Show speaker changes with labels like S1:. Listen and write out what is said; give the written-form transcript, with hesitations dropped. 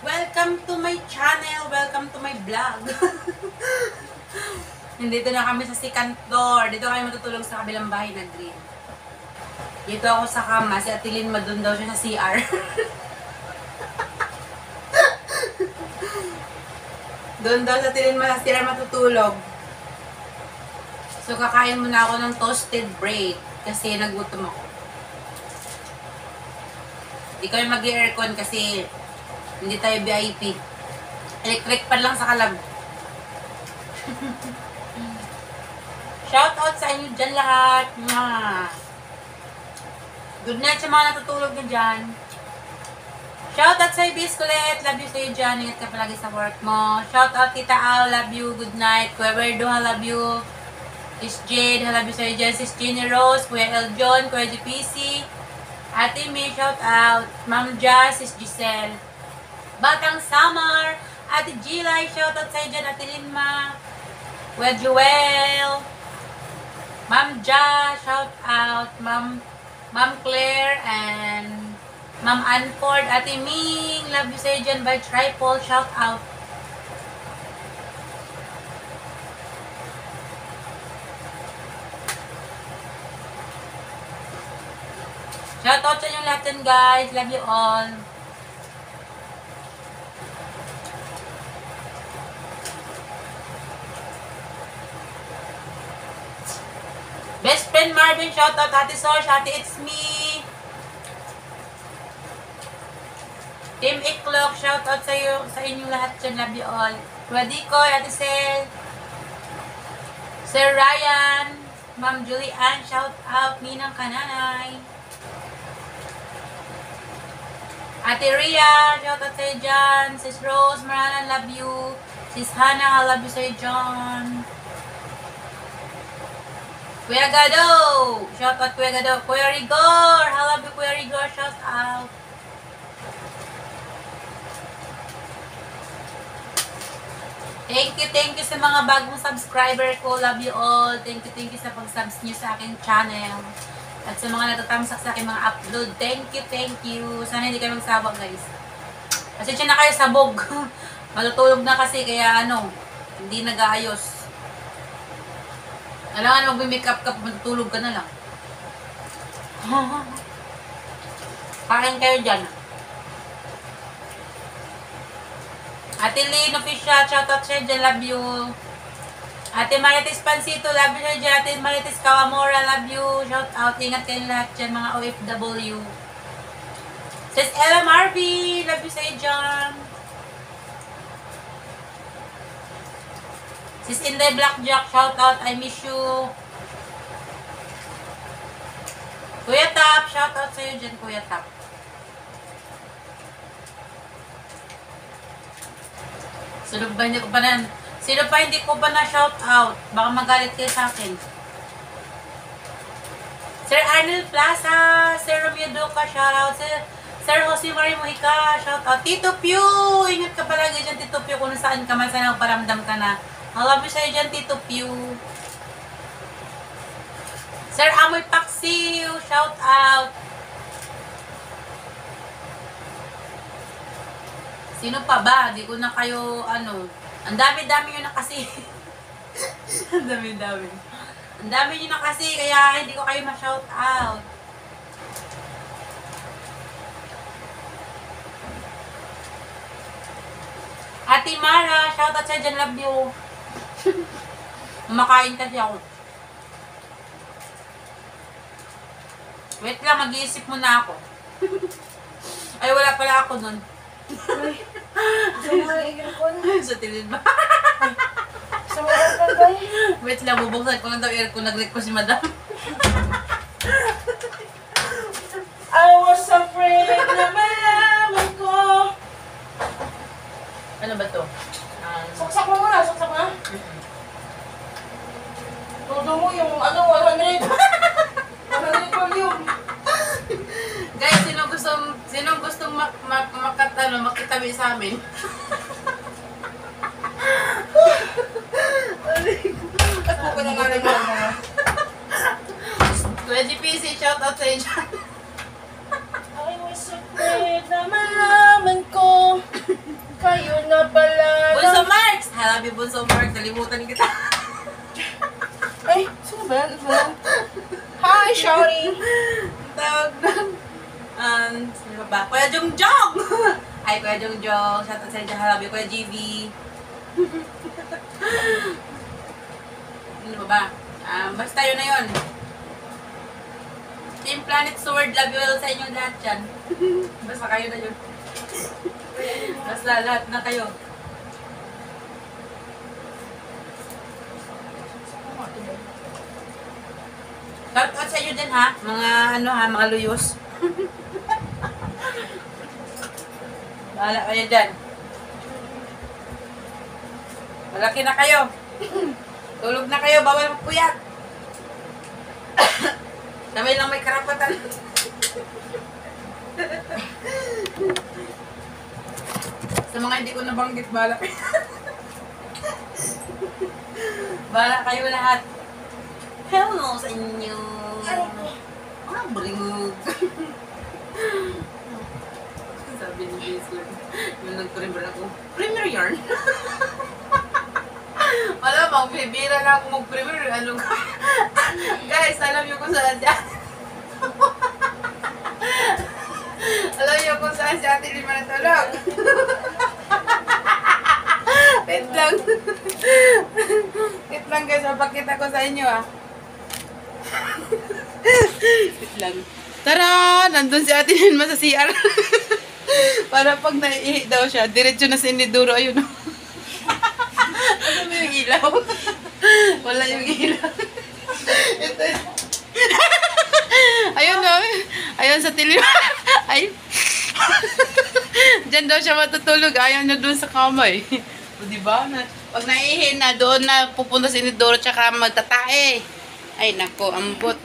S1: Welcome to my channel. Welcome to my vlog. Nandito na kami sa second floor. Dito kami matutulog sa kabilang bahay na green. Dito ako sa kama. Si Atilin madun daw siya sa CR. Doon daw sa Atilin sa CR matutulog. So kakain muna ako ng toasted bread. Kasi nagutom ako. Hindi kami mag-aircon kasi hindi tayo VIP. Electric pan lang sa kalab. Shout out sa inyo dyan lahat. Good night sa mga natutulog na dyan. Shout out sa Ibis Colette. Love you sa'yo dyan. Ingat ka palagi sa work mo. Shout out Tita Al. Love you. Good night. Kuya Verdo, I love you. Sis Jade, I love you sa'yo dyan. Sis Jenny Rose. Kuya El John. Kuya GPC. Ate May, shout out. Ma'am Jazz, Sis Giselle. Batang Summer. Ate Gilay, shout out sa'yo dyan. Ate Linma. Kuya Joel. Ma'am Ja, shout out. Ma'am Claire and Ma'am Anford. Ate Ming, love you sa'yo dyan. By Tripod, shout out. Shout out sa inyo lahat dyan, guys. Love you all. Best friend Marvin, shout out. Ate Sosh, Ate It's Me. Team Iklok, shout out sa inyo lahat dyan. Love you all. Ready ko, Ate Sel. Sir Ryan. Ma'am Julianne, shout out. Ninang Kananay. Ate Rhea, shout out sa'yo dyan. Sis Rose, Marana, love you. Sis Hannah, I love you sa'yo dyan. Kuya Gado, shout out Kuya Gado. Kuya Rigor, I love you Kuya Rigor, shout out. Thank you sa mga bagong subscriber ko. Love you all. Thank you sa pag-subs nyo sa aking channel. At sa mga natatamsak sa aking mga upload, thank you. Sana hindi kayo magsawa, guys. Kasi siya na kayo sabog. Matutulog na kasi, kaya hindi nag-aayos. Alangan mag-makeup ka, matutulog ka na lang. Kain kayo dyan. Ate Lynn Official, shoutout siya dyan, love you. Ate Marites Pansito, love you dyan. Ate Marites Kawamora, love you. Shout out. Ingat kayo lahat dyan, mga OFW. Sis Ella Marvy, love you sa'yo dyan. Sis Inday Blackjack, shout out. I miss you. Kuya Tap, shout out sa'yo dyan, Kuya Tap. Sunog ba hindi ko pa na... Sino pa hindi ko pa na-shout out? Baka magalit kayo sa akin. Sir Arnold Plaza, Sir Romeo Duca, shout out. Sir Jose Marie Mojica, shout out. Tito Pew, ingat ka palagi dyan, Tito Pew, kung saan ka man, sana paramdam ka na. I love you sa'yo dyan, Tito Pew. Sir Amoy Paksiw, shout out. Sino pa ba? Di ko na kayo, ang dami-dami nyo na kasi. Ang dami-dami. Ang dami nyo na kasi, kaya hindi ko kayo ma-shout out. Ate Mara, shout out sa dyan, love you. Kumakain kasi ako. Wait lang, mag-iisip muna ako. Ay, wala pala ako nun. Sa tilid ba?
S2: Sa mga aircon ba?
S1: Wait lang, bubuksan ko lang daw aircon. Nag-request si madam.
S2: I was afraid na malaman ko.
S1: Ano ba to?
S2: Saksak mo muna, saksak mo. Todo mo yung 100. 100 volume.
S1: Guys, sinong gustong makitabi sa amin? Ako ko na nga rin mga. Kuya GPC, shout out sa inyo.
S2: I was afraid na malaman ko.
S1: Bunso Mark, nalimutan kita.
S2: Ay, sino ba yan? Ito ba yan? Hi, Shawty!
S1: Tawag na. Sino ba? Kuya Jongjong! Ay, Kuya Jongjong. Shoutout sa inyo. Love you, Kuya GB. Ano ba? Basta yun na yun. Team Planet Sword, love you all sa inyo lahat dyan. Basta kayo na yun. Basta lahat na kayo. Shout out sa inyo dyan ha, mga ano ha, mga luyos. Bahala kayo dyan. Malaki na kayo. Tulog na kayo, bawal magpuyat. Kami lang may karapatan. Sa mga hindi ko nabanggit, bahala kayo. Bahala kayo lahat. Hello sa inyo. Bringog. Sabi ni Jason, yung nag-primer ako, primer yarn. Wala, magbibira na ako mag-primer. Ano ka? Guys, alam niyo kung saan siya. Alam niyo kung saan si Ate Lima natulog. Wait lang. Wait lang guys, mapakita ko sa inyo ah. Wait lang. Tara! Nandun si Ate Lima sa CR. Para pag naiihi daw siya, diretso na si Indiduro. Ayun. Ano mo yung ilaw? Wala yung ilaw. Ito. Ayun no. Ayun sa Lima. Ay. Diyan daw siya matutulog. Ayaw niya doon sa kamay. O diba? Pag naiihi na, doon na pupunta si Indiduro tsaka magtatae. Ay nako, ambot.